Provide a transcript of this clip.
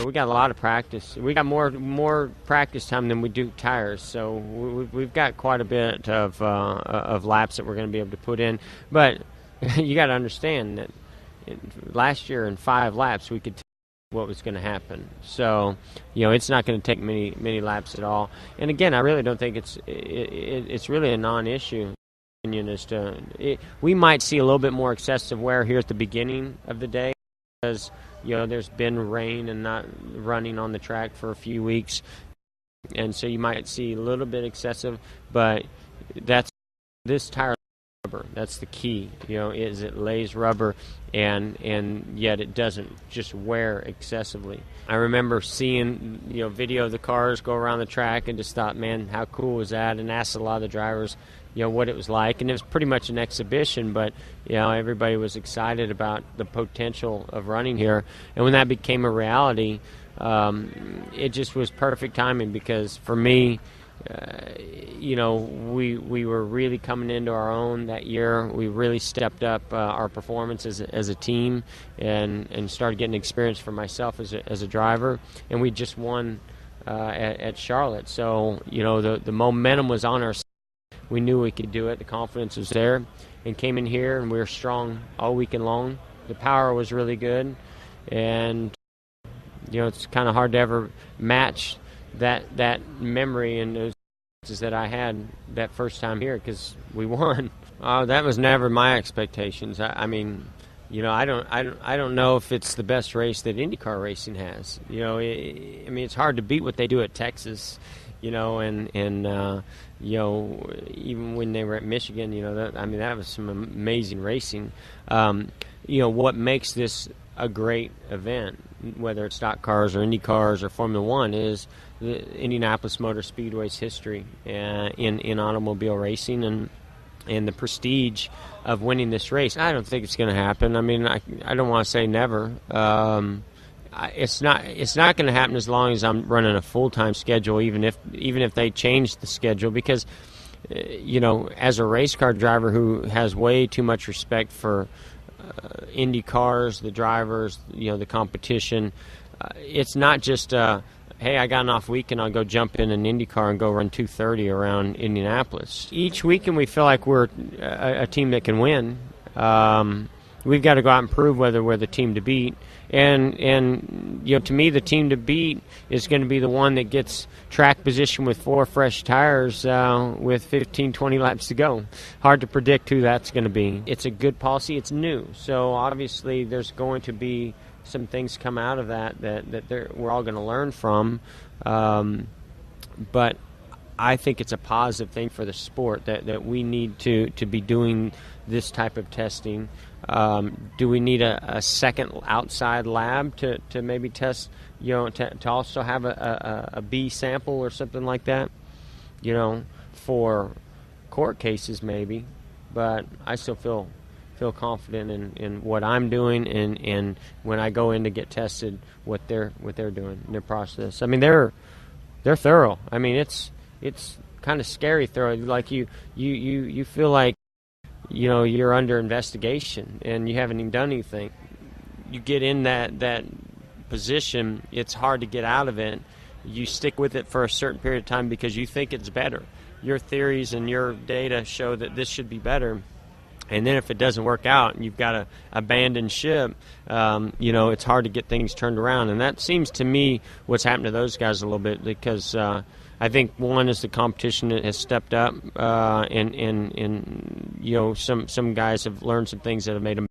we got a lot of practice. We got more practice time than we do tires, so we've got quite a bit of laps that we're going to be able to put in. But you got to understand that last year in 5 laps we could tell what was going to happen. So it's not going to take many laps at all. And again, I really don't think it's really a non-issue. We might see a little bit more excessive wear here at the beginning of the day because there's been rain and not running on the track for a few weeks, and so you might see a little bit excessive. But this tire rubber. That's the key. Is it lays rubber and yet it doesn't just wear excessively. I remember seeing video of the cars go around the track and just thought, man, how cool was that? And asked a lot of the drivers what it was like, and it was pretty much an exhibition, but everybody was excited about the potential of running here. And when that became a reality, it just was perfect timing, because for me, we were really coming into our own that year. We really stepped up our performance as a team, and started getting experience for myself as a driver, and we just won at Charlotte. So the momentum was on our side. We knew we could do it. The confidence was there, and came in here and we were strong all weekend long. The power was really good, and it's kind of hard to ever match that memory and those that I had that first time here, because we won. That was never my expectations. I mean, I don't know if it's the best race that IndyCar racing has. It's hard to beat what they do at Texas. And even when they were at Michigan, that was some amazing racing. What makes this a great event, whether it's stock cars or Indy cars or Formula One, is the Indianapolis Motor Speedway's history in automobile racing and the prestige of winning this race. I don't think it's going to happen. I mean, I don't want to say never. It's not going to happen as long as I'm running a full-time schedule, even if they change the schedule, because as a race car driver who has way too much respect for Indy cars, the drivers, the competition, it's not just hey, I got an off weekend, I'll go jump in an Indy car and go run 230 around Indianapolis. Each weekend we feel like we're a team that can win. We've got to go out and prove whether we're the team to beat. And to me, the team to beat is going to be the one that gets track position with 4 fresh tires with 15, 20 laps to go. Hard to predict who that's going to be. It's a good policy. It's new. So obviously there's going to be some things come out of that we're all going to learn from. But I think it's a positive thing for the sport that we need to be doing this type of testing. Do we need a second outside lab to maybe test, to also have a B sample or something like that, for court cases maybe? But I still feel confident in what I'm doing, and when I go in to get tested, what they're doing in their process. I mean, they're thorough. I mean, it's kind of scary thorough. Like you feel like you're under investigation and you haven't even done anything. You get in that position, it's hard to get out of it. You stick with it for a certain period of time because you think it's better. Your theories and your data show that this should be better. And then if it doesn't work out and you've got to abandon ship, it's hard to get things turned around. And that seems to me what's happened to those guys a little bit, because I think one is the competition that has stepped up, and some guys have learned some things that have made them